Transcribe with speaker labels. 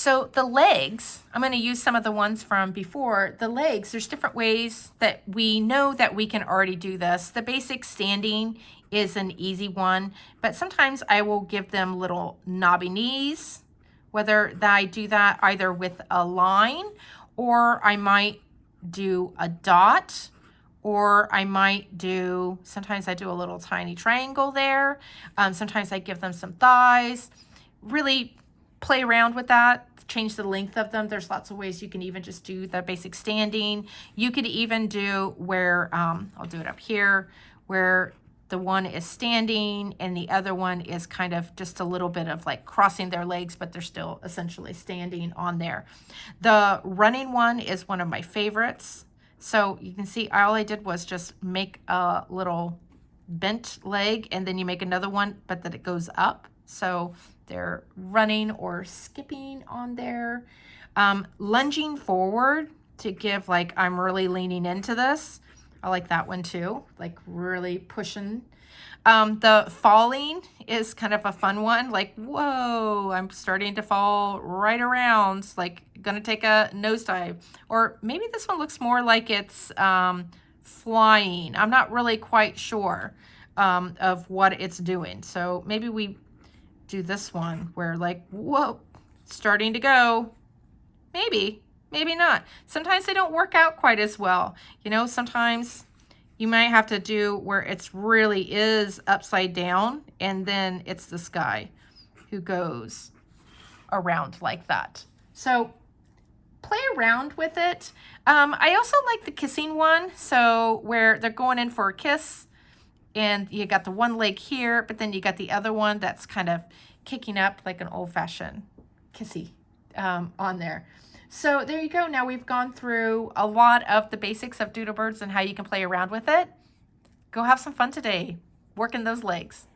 Speaker 1: So the legs, I'm going to use some of the ones from before. The legs, there's different ways that we know that we can already do this. The basic standing is an easy one, but sometimes I will give them little knobby knees, whether I do that either with a line, or I might do a dot, or I might do, sometimes I do a little tiny triangle there. Sometimes I give them some thighs. Really play around with that, change the length of them. There's lots of ways you can even just do the basic standing. You could even do where, I'll do it up here, where the one is standing and the other one is kind of just a little bit of like crossing their legs, but they're still essentially standing on there. The running one is one of my favorites. So you can see all I did was just make a little bent leg, and then you make another one, but that it goes up. So they're running or skipping on there. Lunging forward to give like, I'm really leaning into this. I like that one too, like really pushing. The falling is kind of a fun one. Like, whoa, I'm starting to fall right around, like gonna take a nosedive. Or maybe this one looks more like it's flying. I'm not really quite sure of what it's doing. So maybe we do this one where like, whoa, starting to go. Maybe not. Sometimes they don't work out quite as well. You know, sometimes you might have to do where it's really is upside down, and then it's this guy who goes around like that. So play around with it. I also like the kissing one. So where they're going in for a kiss, and you got the one leg here, but then you got the other one that's kind of kicking up like an old-fashioned kissy on there. So there you go. Now we've gone through a lot of the basics of doodle birds and how you can play around with it. Go have some fun today, working those legs.